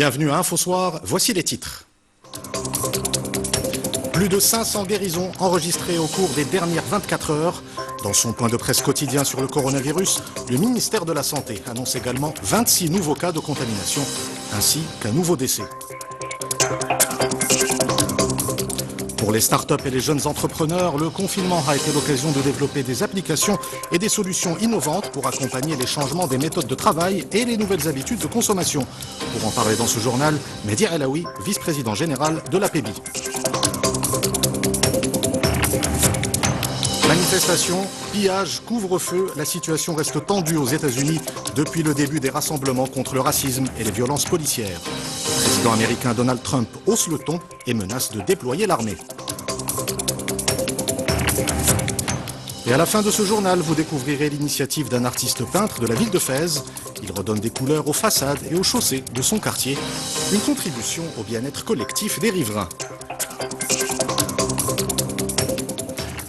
Bienvenue à InfoSoir, voici les titres. Plus de 500 guérisons enregistrées au cours des dernières 24 heures. Dans son point de presse quotidien sur le coronavirus, le ministère de la Santé annonce également 26 nouveaux cas de contamination, ainsi qu'un nouveau décès. Pour les startups et les jeunes entrepreneurs, le confinement a été l'occasion de développer des applications et des solutions innovantes pour accompagner les changements des méthodes de travail et les nouvelles habitudes de consommation. Pour en parler dans ce journal, Mehdi Alaoui, vice-président général de l'APEBI. Manifestations, pillages, couvre-feu, la situation reste tendue aux États-Unis depuis le début des rassemblements contre le racisme et les violences policières. Le président américain Donald Trump hausse le ton et menace de déployer l'armée. Et à la fin de ce journal, vous découvrirez l'initiative d'un artiste peintre de la ville de Fès. Il redonne des couleurs aux façades et aux chaussées de son quartier. Une contribution au bien-être collectif des riverains.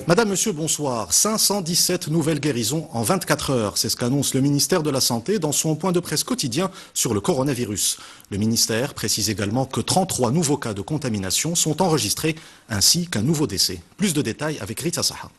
Madame, Monsieur, bonsoir. 517 nouvelles guérisons en 24 heures. C'est ce qu'annonce le ministère de la Santé dans son point de presse quotidien sur le coronavirus. Le ministère précise également que 33 nouveaux cas de contamination sont enregistrés, ainsi qu'un nouveau décès. Plus de détails avec Rita Saha.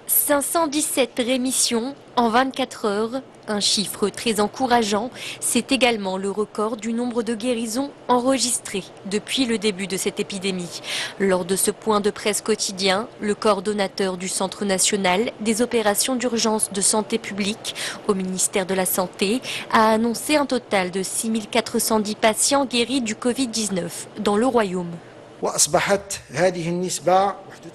517 rémissions en 24 heures, un chiffre très encourageant. C'est également le record du nombre de guérisons enregistrées depuis le début de cette épidémie. Lors de ce point de presse quotidien, le coordonnateur du Centre national des opérations d'urgence de santé publique au ministère de la Santé a annoncé un total de 6410 patients guéris du Covid-19 dans le royaume.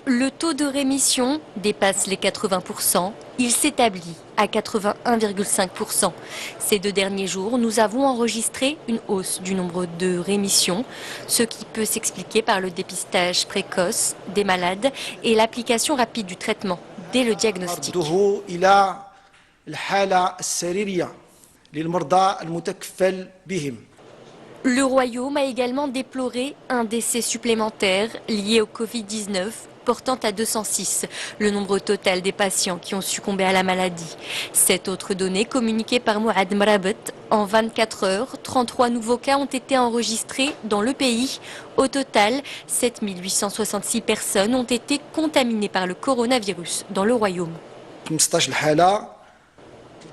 Le taux de rémission dépasse les 80%. Il s'établit à 81,5%. Ces 2 derniers jours, nous avons enregistré une hausse du nombre de rémissions, ce qui peut s'expliquer par le dépistage précoce des malades et l'application rapide du traitement dès le diagnostic. Le Royaume a également déploré un décès supplémentaire lié au Covid-19, portant à 206 le nombre total des patients qui ont succombé à la maladie. Cette autre donnée communiquée par Mouad Mrabet, en 24 heures, 33 nouveaux cas ont été enregistrés dans le pays. Au total, 7866 personnes ont été contaminées par le coronavirus dans le Royaume.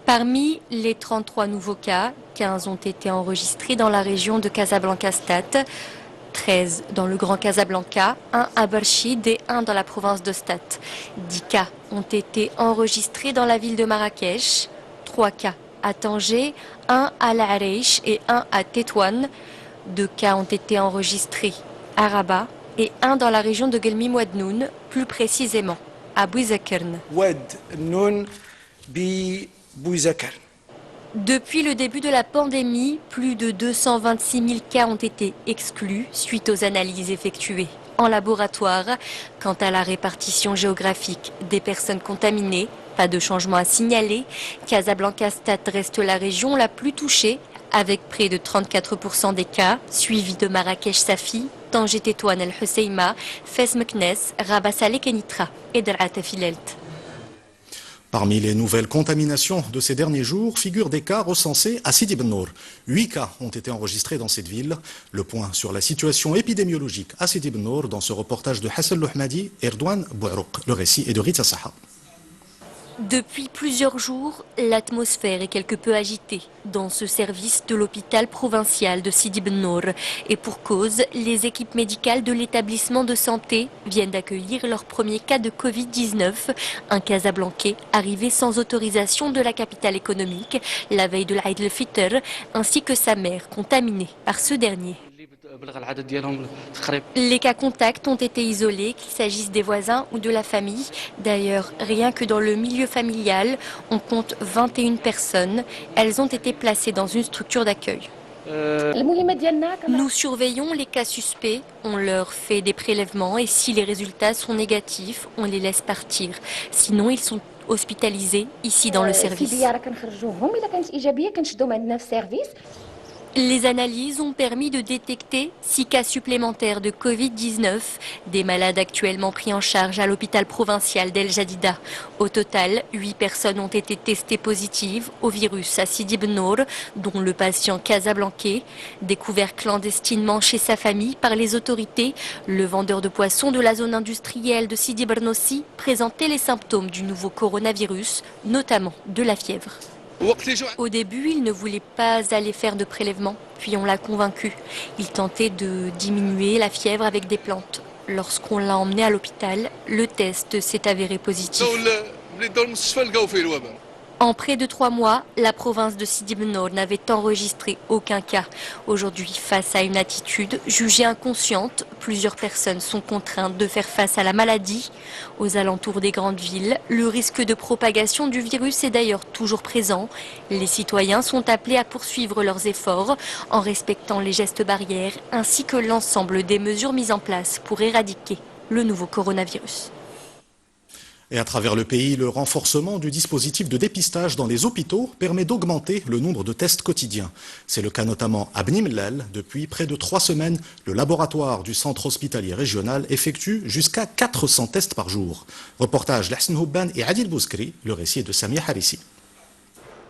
Parmi les 33 nouveaux cas, 15 ont été enregistrés dans la région de Casablanca-Stade, 13 dans le Grand Casablanca, 1 à Barchid et 1 dans la province de Stade. 10 cas ont été enregistrés dans la ville de Marrakech, 3 cas à Tanger, 1 à L'Areish et 1 à Tétouan. 2 cas ont été enregistrés à Rabat et 1 dans la région de Gelmi Ouadnoun, plus précisément à Bouizakern. Depuis le début de la pandémie, plus de 226 000 cas ont été exclus suite aux analyses effectuées en laboratoire. Quant à la répartition géographique des personnes contaminées, pas de changement à signaler. Casablanca-Stade reste la région la plus touchée, avec près de 34% des cas, suivi de Marrakech-Safi, Tanger-Tétouan el-Husseima, Fès-Meknès, Rabat-Salé-Kenitra et Darat-Filelt. Parmi les nouvelles contaminations de ces derniers jours figurent des cas recensés à Sidi Ben Nour. 8 cas ont été enregistrés dans cette ville. Le point sur la situation épidémiologique à Sidi Ben Nour dans ce reportage de Hassan Lohmadi et Erdogan Bouarouk. Le récit est de Rita Saha. Depuis plusieurs jours, l'atmosphère est quelque peu agitée dans ce service de l'hôpital provincial de Sidi Ben Nour. Et pour cause, les équipes médicales de l'établissement de santé viennent d'accueillir leur premier cas de Covid-19. Un Casablancais arrivé sans autorisation de la capitale économique la veille de l'Aïd el-Fitr, ainsi que sa mère contaminée par ce dernier. Les cas contacts ont été isolés, qu'il s'agisse des voisins ou de la famille. D'ailleurs, rien que dans le milieu familial, on compte 21 personnes. Elles ont été placées dans une structure d'accueil. Nous surveillons les cas suspects, on leur fait des prélèvements et si les résultats sont négatifs, on les laisse partir. Sinon, ils sont hospitalisés ici dans le service. Les analyses ont permis de détecter 6 cas supplémentaires de Covid-19, des malades actuellement pris en charge à l'hôpital provincial d'El Jadida. Au total, 8 personnes ont été testées positives au virus à Sidi Ben Nour, dont le patient casablancais. Découvert clandestinement chez sa famille par les autorités, le vendeur de poissons de la zone industrielle de Sidi Bernossi présentait les symptômes du nouveau coronavirus, notamment de la fièvre. Au début, il ne voulait pas aller faire de prélèvement, puis on l'a convaincu. Il tentait de diminuer la fièvre avec des plantes. Lorsqu'on l'a emmené à l'hôpital, le test s'est avéré positif. En près de 3 mois, la province de Sidi Ben Nour n'avait enregistré aucun cas. Aujourd'hui, face à une attitude jugée inconsciente, plusieurs personnes sont contraintes de faire face à la maladie. Aux alentours des grandes villes, le risque de propagation du virus est d'ailleurs toujours présent. Les citoyens sont appelés à poursuivre leurs efforts en respectant les gestes barrières ainsi que l'ensemble des mesures mises en place pour éradiquer le nouveau coronavirus. Et à travers le pays, le renforcement du dispositif de dépistage dans les hôpitaux permet d'augmenter le nombre de tests quotidiens. C'est le cas notamment à Bni Mellal. Depuis près de 3 semaines, le laboratoire du centre hospitalier régional effectue jusqu'à 400 tests par jour. Reportage d'Hassan Houban et Adil Bouskri, le récit est de Samia Harissi.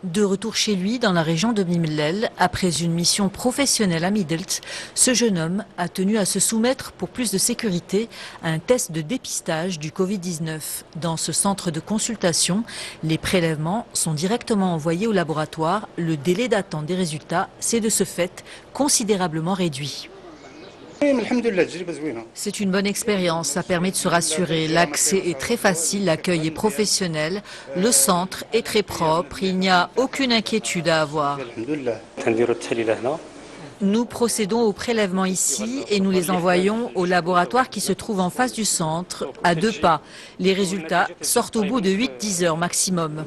De retour chez lui dans la région de Bni Mellal, après une mission professionnelle à Midelt, ce jeune homme a tenu à se soumettre pour plus de sécurité à un test de dépistage du Covid-19. Dans ce centre de consultation, les prélèvements sont directement envoyés au laboratoire. Le délai d'attente des résultats s'est de ce fait considérablement réduit. C'est une bonne expérience, ça permet de se rassurer. L'accès est très facile, l'accueil est professionnel, le centre est très propre, il n'y a aucune inquiétude à avoir. Nous procédons au prélèvement ici et nous les envoyons au laboratoire qui se trouve en face du centre, à 2 pas. Les résultats sortent au bout de 8-10 heures maximum.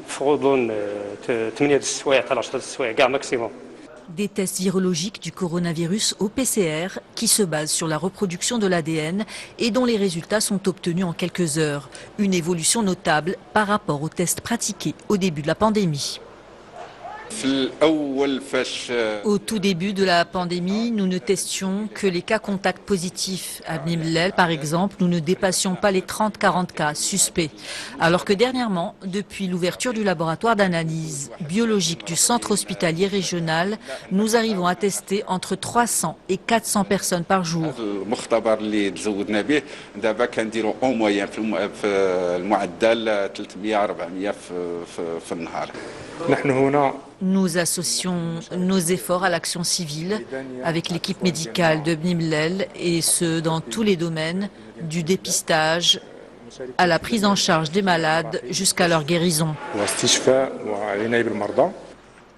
Des tests virologiques du coronavirus au PCR qui se basent sur la reproduction de l'ADN et dont les résultats sont obtenus en quelques heures. Une évolution notable par rapport aux tests pratiqués au début de la pandémie. Au tout début de la pandémie, nous ne testions que les cas contacts positifs. À Bni Mellal, par exemple, nous ne dépassions pas les 30-40 cas suspects. Alors que dernièrement, depuis l'ouverture du laboratoire d'analyse biologique du centre hospitalier régional, nous arrivons à tester entre 300 et 400 personnes par jour. Nous associons nos efforts à l'action civile avec l'équipe médicale de Bni Mellal et ce dans tous les domaines, du dépistage à la prise en charge des malades jusqu'à leur guérison.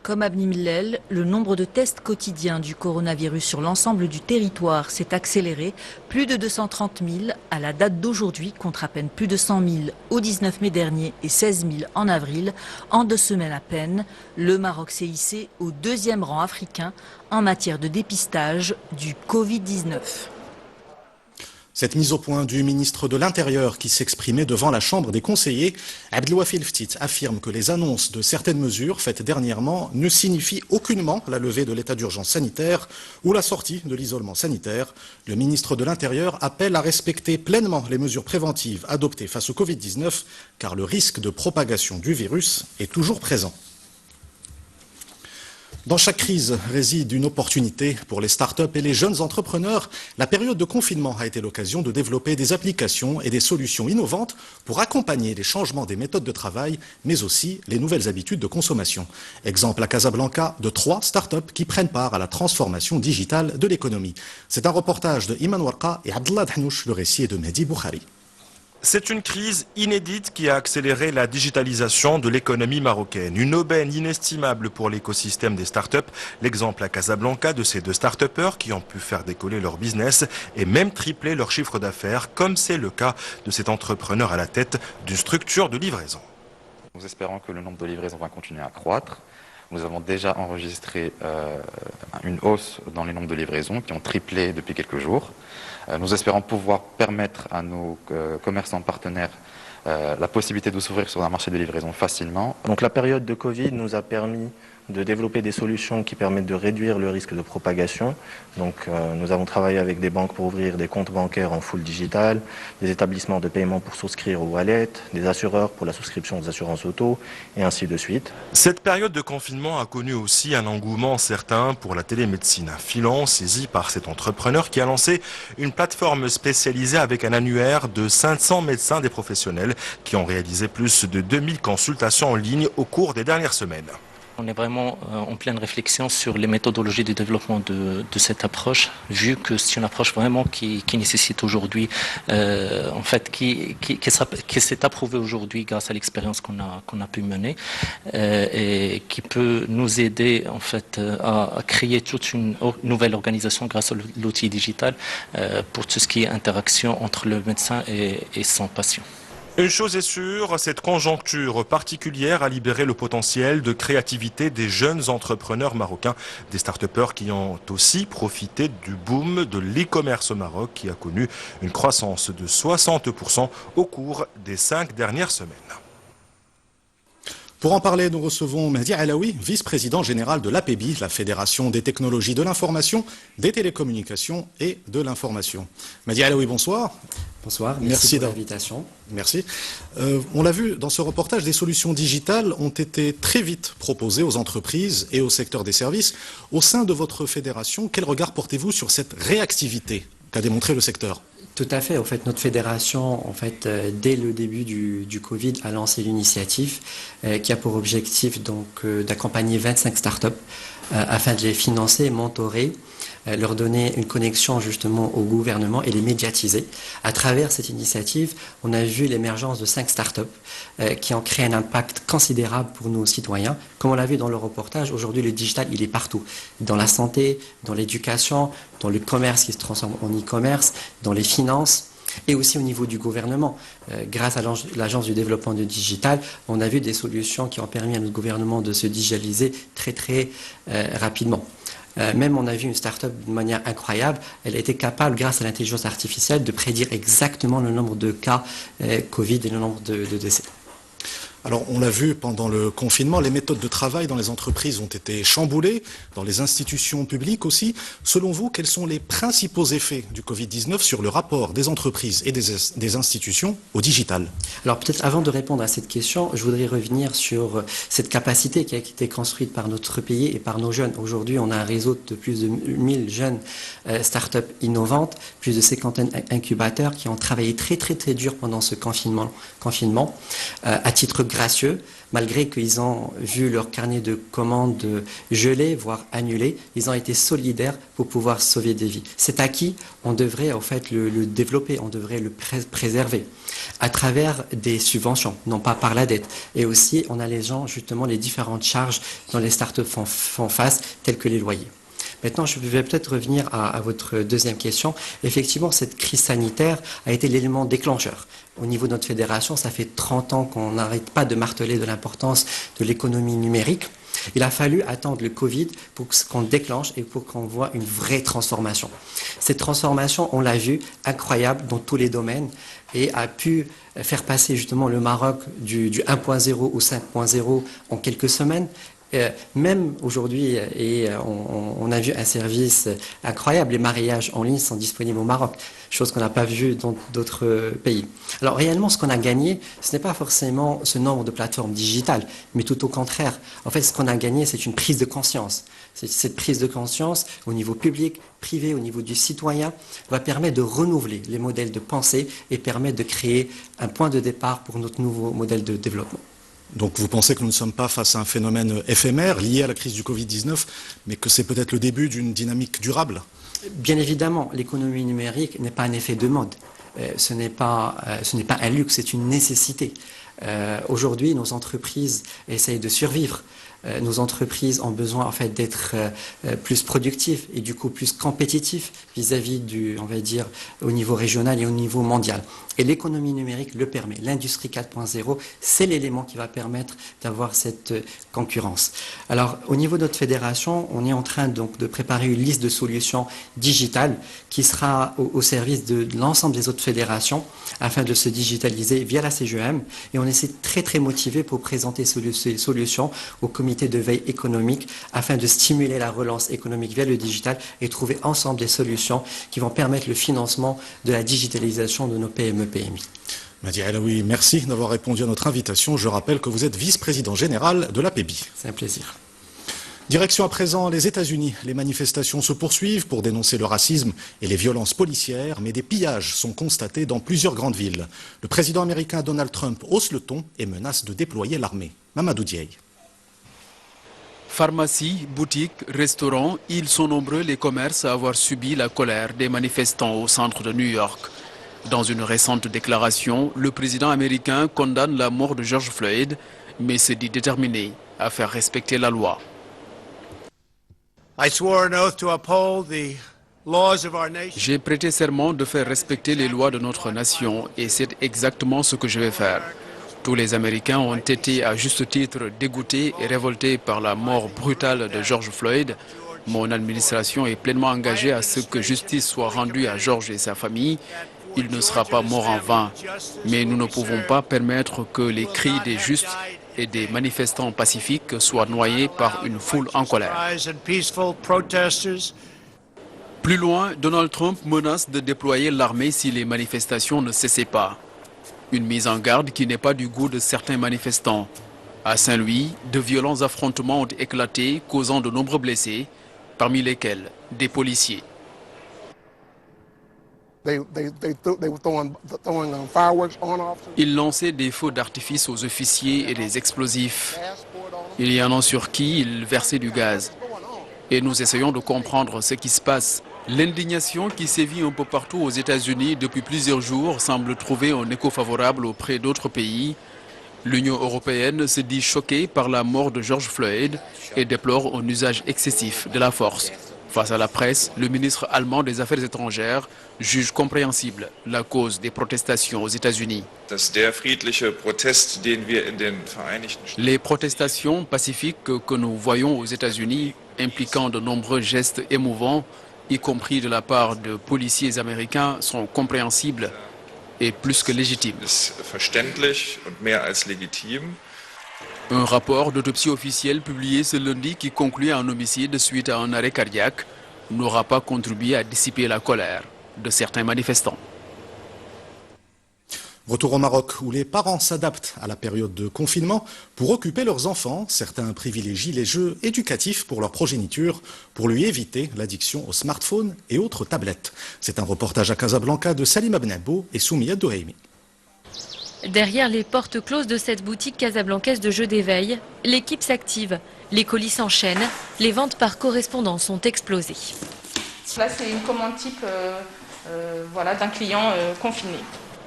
Comme à Bni Mellal, le nombre de tests quotidiens du coronavirus sur l'ensemble du territoire s'est accéléré. Plus de 230 000 à la date d'aujourd'hui, contre à peine plus de 100 000 au 19 mai dernier et 16 000 en avril. En 2 semaines à peine, le Maroc s'est hissé au 2e rang africain en matière de dépistage du Covid-19. Cette mise au point du ministre de l'Intérieur qui s'exprimait devant la Chambre des conseillers, Abdelouafi Leftit, affirme que les annonces de certaines mesures faites dernièrement ne signifient aucunement la levée de l'état d'urgence sanitaire ou la sortie de l'isolement sanitaire. Le ministre de l'Intérieur appelle à respecter pleinement les mesures préventives adoptées face au Covid-19 car le risque de propagation du virus est toujours présent. Dans chaque crise réside une opportunité pour les startups et les jeunes entrepreneurs. La période de confinement a été l'occasion de développer des applications et des solutions innovantes pour accompagner les changements des méthodes de travail, mais aussi les nouvelles habitudes de consommation. Exemple à Casablanca de 3 startups qui prennent part à la transformation digitale de l'économie. C'est un reportage de Iman Warqa et Abdallah Dhanouch, le récit est de Mehdi Boukhari. C'est une crise inédite qui a accéléré la digitalisation de l'économie marocaine. Une aubaine inestimable pour l'écosystème des startups. L'exemple à Casablanca de ces 2 start-upers qui ont pu faire décoller leur business et même tripler leur chiffre d'affaires, comme c'est le cas de cet entrepreneur à la tête d'une structure de livraison. Nous espérons que le nombre de livraisons va continuer à croître. Nous avons déjà enregistré une hausse dans les nombres de livraisons qui ont triplé depuis quelques jours. Nous espérons pouvoir permettre à nos commerçants partenaires la possibilité de s'ouvrir sur un marché de livraison facilement. Donc la période de Covid nous a permis de développer des solutions qui permettent de réduire le risque de propagation. Donc nous avons travaillé avec des banques pour ouvrir des comptes bancaires en full digital, des établissements de paiement pour souscrire aux wallets, des assureurs pour la souscription aux assurances auto, et ainsi de suite. Cette période de confinement a connu aussi un engouement certain pour la télémédecine. Un filon saisi par cet entrepreneur qui a lancé une plateforme spécialisée avec un annuaire de 500 médecins des professionnels qui ont réalisé plus de 2000 consultations en ligne au cours des dernières semaines. On est vraiment en pleine réflexion sur les méthodologies de développement de cette approche, vu que c'est une approche vraiment qui nécessite aujourd'hui, en fait, qui s'est approuvée aujourd'hui grâce à l'expérience qu'on a pu mener et qui peut nous aider en fait à créer toute une nouvelle organisation grâce à l'outil digital pour tout ce qui est interaction entre le médecin et son patient. Une chose est sûre, cette conjoncture particulière a libéré le potentiel de créativité des jeunes entrepreneurs marocains, des start-upers qui ont aussi profité du boom de l'e-commerce au Maroc qui a connu une croissance de 60% au cours des 5 dernières semaines. Pour en parler, nous recevons Mehdi Alaoui, vice-président général de l'APEBI, la Fédération des technologies de l'information, des télécommunications et de l'information. Mehdi Alaoui, bonsoir. Bonsoir, merci pour l'invitation. Merci. On l'a vu dans ce reportage, des solutions digitales ont été très vite proposées aux entreprises et au secteur des services. Au sein de votre fédération, quel regard portez-vous sur cette réactivité qu'a démontré le secteur ? Tout à fait. En fait, notre fédération, dès le début du Covid, a lancé l'initiative qui a pour objectif d'accompagner 25 startups afin de les financer, mentorer, leur donner une connexion justement au gouvernement et les médiatiser. À travers cette initiative, on a vu l'émergence de 5 startups qui ont créé un impact considérable pour nos citoyens. Comme on l'a vu dans le reportage, aujourd'hui le digital, il est partout. Dans la santé, dans l'éducation, dans le commerce qui se transforme en e-commerce, dans les finances, et aussi au niveau du gouvernement. Grâce à l'Agence du développement du digital, on a vu des solutions qui ont permis à notre gouvernement de se digitaliser très rapidement. Même on a vu une start-up d'une manière incroyable, elle a été capable, grâce à l'intelligence artificielle, de prédire exactement le nombre de cas Covid et le nombre de décès. Alors, on l'a vu pendant le confinement, les méthodes de travail dans les entreprises ont été chamboulées, dans les institutions publiques aussi. Selon vous, quels sont les principaux effets du Covid-19 sur le rapport des entreprises et des institutions au digital ? Alors peut-être avant de répondre à cette question, je voudrais revenir sur cette capacité qui a été construite par notre pays et par nos jeunes. Aujourd'hui, on a un réseau de plus de 1000 jeunes start-up innovantes, plus de 50 incubateurs qui ont travaillé très dur pendant ce confinement à titre gracieux, malgré qu'ils ont vu leur carnet de commandes gelé, voire annulé, ils ont été solidaires pour pouvoir sauver des vies. Cet acquis, on devrait en fait le développer, on devrait le préserver à travers des subventions, non pas par la dette. Et aussi, on a les différentes charges dont les startups font face, telles que les loyers. Maintenant, je vais peut-être revenir à votre deuxième question. Effectivement, cette crise sanitaire a été l'élément déclencheur. Au niveau de notre fédération, ça fait 30 ans qu'on n'arrête pas de marteler de l'importance de l'économie numérique. Il a fallu attendre le Covid pour qu'on déclenche et pour qu'on voit une vraie transformation. Cette transformation, on l'a vu, incroyable dans tous les domaines et a pu faire passer justement le Maroc du 1.0 au 5.0 en quelques semaines. Même aujourd'hui, on a vu un service incroyable, les mariages en ligne sont disponibles au Maroc, chose qu'on n'a pas vue dans d'autres pays. Alors réellement, ce qu'on a gagné, ce n'est pas forcément ce nombre de plateformes digitales, mais tout au contraire. En fait, ce qu'on a gagné, c'est une prise de conscience. Cette prise de conscience au niveau public, privé, au niveau du citoyen, va permettre de renouveler les modèles de pensée et permettre de créer un point de départ pour notre nouveau modèle de développement. Donc vous pensez que nous ne sommes pas face à un phénomène éphémère lié à la crise du Covid-19, mais que c'est peut-être le début d'une dynamique durable ? Bien évidemment, l'économie numérique n'est pas un effet de mode. Ce n'est pas un luxe, c'est une nécessité. Aujourd'hui, nos entreprises essayent de survivre. Nos entreprises ont besoin en fait d'être plus productives et du coup plus compétitifs vis-à-vis au niveau régional et au niveau mondial. Et l'économie numérique le permet. L'industrie 4.0, c'est l'élément qui va permettre d'avoir cette concurrence. Alors, au niveau de notre fédération, on est en train donc de préparer une liste de solutions digitales qui sera au service de l'ensemble des autres fédérations afin de se digitaliser via la CGM. Et on est très motivés pour présenter ces solutions au comité de veille économique afin de stimuler la relance économique via le digital et trouver ensemble des solutions qui vont permettre le financement de la digitalisation de nos PME-PMI. Madi Alaoui, merci d'avoir répondu à notre invitation. Je rappelle que vous êtes vice-président général de l'APEBI. C'est un plaisir. Direction à présent les États-Unis. Les manifestations se poursuivent pour dénoncer le racisme et les violences policières, mais des pillages sont constatés dans plusieurs grandes villes. Le président américain Donald Trump hausse le ton et menace de déployer l'armée. Mamadou Diaye. Pharmacies, boutiques, restaurants, ils sont nombreux les commerces à avoir subi la colère des manifestants au centre de New York. Dans une récente déclaration, le président américain condamne la mort de George Floyd, mais se dit déterminé à faire respecter la loi. J'ai prêté serment de faire respecter les lois de notre nation et c'est exactement ce que je vais faire. Tous les Américains ont été à juste titre dégoûtés et révoltés par la mort brutale de George Floyd. Mon administration est pleinement engagée à ce que justice soit rendue à George et sa famille. Il ne sera pas mort en vain. Mais nous ne pouvons pas permettre que les cris des justes et des manifestants pacifiques soient noyés par une foule en colère. Plus loin, Donald Trump menace de déployer l'armée si les manifestations ne cessaient pas. Une mise en garde qui n'est pas du goût de certains manifestants. À Saint-Louis, de violents affrontements ont éclaté, causant de nombreux blessés, parmi lesquels des policiers. Ils lançaient des feux d'artifice aux officiers et des explosifs. Il y en a sur qui ils versaient du gaz. Et nous essayons de comprendre ce qui se passe. L'indignation qui sévit un peu partout aux États-Unis depuis plusieurs jours semble trouver un écho favorable auprès d'autres pays. L'Union européenne se dit choquée par la mort de George Floyd et déplore un usage excessif de la force. Face à la presse, le ministre allemand des Affaires étrangères juge compréhensible la cause des protestations aux États-Unis. Les protestations pacifiques que nous voyons aux États-Unis, impliquant de nombreux gestes émouvants, y compris de la part de policiers américains, sont compréhensibles et plus que légitimes. Un rapport d'autopsie officielle publié ce lundi qui conclut à un homicide suite à un arrêt cardiaque n'aura pas contribué à dissiper la colère de certains manifestants. Retour au Maroc, où les parents s'adaptent à la période de confinement pour occuper leurs enfants. Certains privilégient les jeux éducatifs pour leur progéniture, pour lui éviter l'addiction aux smartphones et autres tablettes. C'est un reportage à Casablanca de Salim Abnabo et Soumia Dohaimi. Derrière les portes closes de cette boutique casablancaise de jeux d'éveil, l'équipe s'active. Les colis s'enchaînent, les ventes par correspondance ont explosé. Là, c'est une commande type d'un client confiné.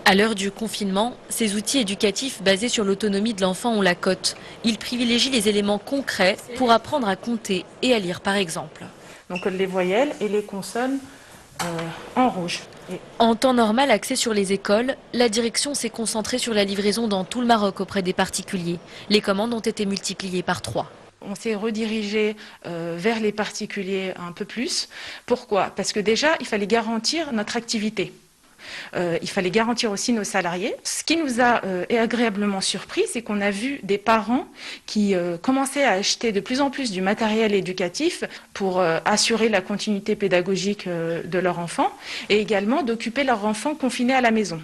À l'heure du confinement, ces outils éducatifs basés sur l'autonomie de l'enfant ont la cote. Ils privilégient les éléments concrets pour apprendre à compter et à lire par exemple. Donc les voyelles et les consonnes en rouge. En temps normal axé sur les écoles, la direction s'est concentrée sur la livraison dans tout le Maroc auprès des particuliers. Les commandes ont été multipliées par 3. On s'est redirigé vers les particuliers un peu plus. Pourquoi? Parce que déjà, il fallait garantir notre activité. Il fallait garantir aussi nos salariés. Ce qui nous a agréablement surpris, c'est qu'on a vu des parents qui commençaient à acheter de plus en plus du matériel éducatif pour assurer la continuité pédagogique de leur enfant et également d'occuper leur enfant confiné à la maison.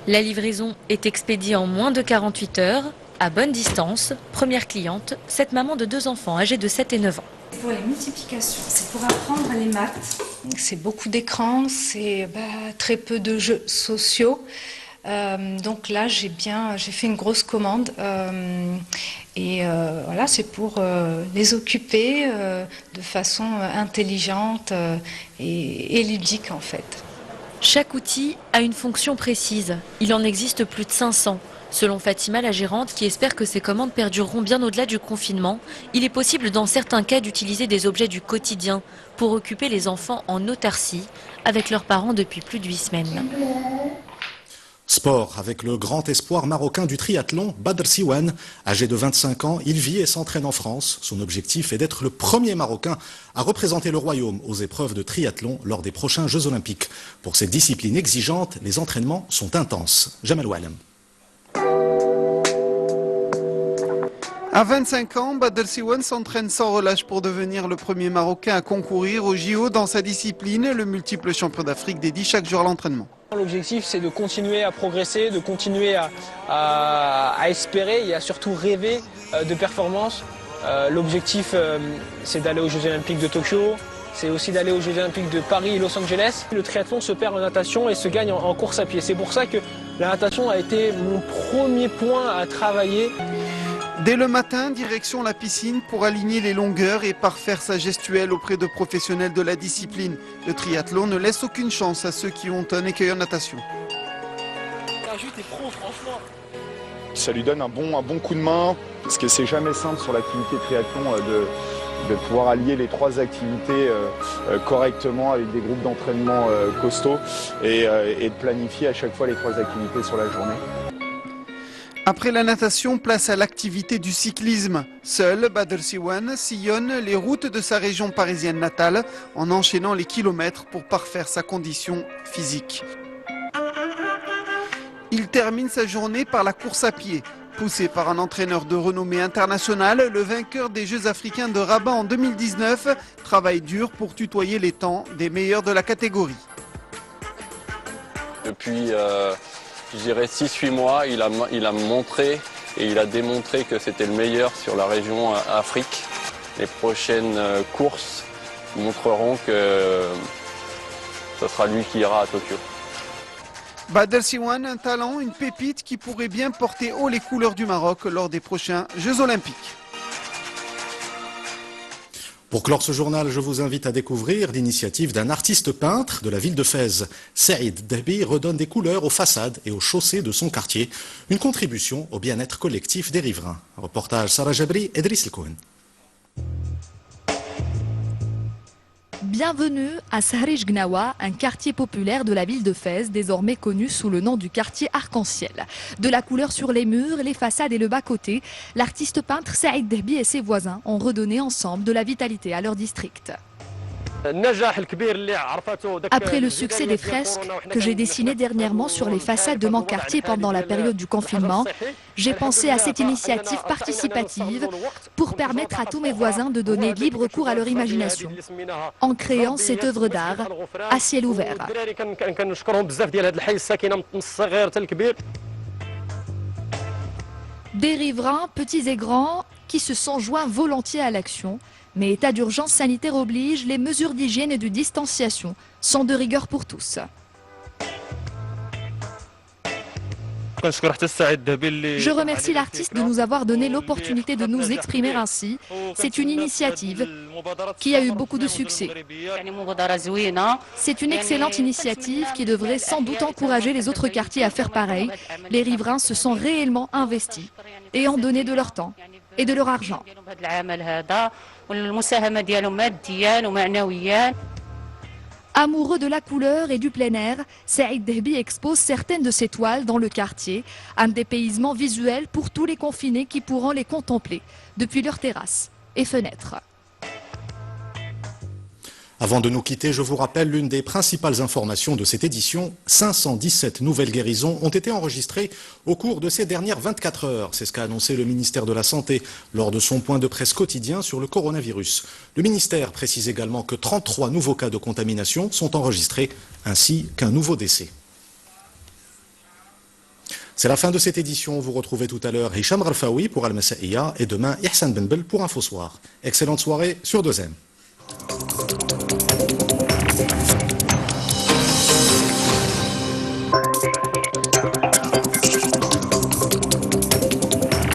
La livraison est expédiée en moins de 48 heures, à bonne distance. Première cliente, cette maman de 2 enfants âgés de 7 et 9 ans. Pour les multiplications, c'est pour apprendre les maths. C'est beaucoup d'écrans, c'est très peu de jeux sociaux. Donc là, j'ai fait une grosse commande voilà, c'est pour les occuper de façon intelligente et ludique en fait. Chaque outil a une fonction précise. Il en existe plus de 500. Selon Fatima, la gérante, qui espère que ces commandes perdureront bien au-delà du confinement, il est possible dans certains cas d'utiliser des objets du quotidien pour occuper les enfants en autarcie avec leurs parents depuis plus de 8 semaines. Sport, avec le grand espoir marocain du triathlon, Badr Siwan. Âgé de 25 ans, il vit et s'entraîne en France. Son objectif est d'être le premier Marocain à représenter le royaume aux épreuves de triathlon lors des prochains Jeux Olympiques. Pour cette discipline exigeante, les entraînements sont intenses. Jamal Oualem. À 25 ans, Badr Siwan s'entraîne sans relâche pour devenir le premier Marocain à concourir au JO dans sa discipline, le multiple champion d'Afrique dédie chaque jour à l'entraînement. L'objectif, c'est de continuer à progresser, de continuer à espérer et à surtout rêver de performance. L'objectif, c'est d'aller aux Jeux Olympiques de Tokyo, c'est aussi d'aller aux Jeux Olympiques de Paris et Los Angeles. Le triathlon se perd en natation et se gagne en course à pied. C'est pour ça que la natation a été mon premier point à travailler. Dès le matin, direction la piscine pour aligner les longueurs et parfaire sa gestuelle auprès de professionnels de la discipline. Le triathlon ne laisse aucune chance à ceux qui ont un écueil en natation. Ça lui donne un bon coup de main, parce que c'est jamais simple sur l'activité triathlon de pouvoir allier les trois activités correctement avec des groupes d'entraînement costauds et de planifier à chaque fois les trois activités sur la journée. Après la natation, place à l'activité du cyclisme. Seul, Badr Siwan sillonne les routes de sa région parisienne natale en enchaînant les kilomètres pour parfaire sa condition physique. Il termine sa journée par la course à pied. Poussé par un entraîneur de renommée internationale, le vainqueur des Jeux africains de Rabat en 2019 travaille dur pour tutoyer les temps des meilleurs de la catégorie. Depuis je dirais 6-8 mois, il a montré et il a démontré que c'était le meilleur sur la région Afrique. Les prochaines courses montreront que ce sera lui qui ira à Tokyo. Badr Siwan, un talent, une pépite qui pourrait bien porter haut les couleurs du Maroc lors des prochains Jeux Olympiques. Pour clore ce journal, je vous invite à découvrir l'initiative d'un artiste peintre de la ville de Fès. Saïd Dahbi redonne des couleurs aux façades et aux chaussées de son quartier. Une contribution au bien-être collectif des riverains. Reportage Sarah Jabri et Driss El-Kohen. Bienvenue à Sahrij Gnawa, un quartier populaire de la ville de Fès, désormais connu sous le nom du quartier Arc-en-Ciel. De la couleur sur les murs, les façades et le bas-côté, l'artiste peintre Saïd Dahbi et ses voisins ont redonné ensemble de la vitalité à leur district. Après le succès des fresques que j'ai dessinées dernièrement sur les façades de mon quartier pendant la période du confinement, j'ai pensé à cette initiative participative pour permettre à tous mes voisins de donner libre cours à leur imagination en créant cette œuvre d'art à ciel ouvert. Des riverains, petits et grands, qui se sont joints volontiers à l'action. Mais état d'urgence sanitaire oblige, les mesures d'hygiène et de distanciation sont de rigueur pour tous. Je remercie l'artiste de nous avoir donné l'opportunité de nous exprimer ainsi. C'est une initiative qui a eu beaucoup de succès. C'est une excellente initiative qui devrait sans doute encourager les autres quartiers à faire pareil. Les riverains se sont réellement investis et ont donné de leur temps et de leur argent. Amoureux de la couleur et du plein air, Saïd Dahbi expose certaines de ses toiles dans le quartier, un dépaysement visuel pour tous les confinés qui pourront les contempler depuis leurs terrasses et fenêtres. Avant de nous quitter, je vous rappelle l'une des principales informations de cette édition. 517 nouvelles guérisons ont été enregistrées au cours de ces dernières 24 heures. C'est ce qu'a annoncé le ministère de la Santé lors de son point de presse quotidien sur le coronavirus. Le ministère précise également que 33 nouveaux cas de contamination sont enregistrés, ainsi qu'un nouveau décès. C'est la fin de cette édition. Vous retrouvez tout à l'heure Hicham Ralfaoui pour Al-Masaiya et demain Ihsan Benbel pour Infosoir. Excellente soirée sur 2M.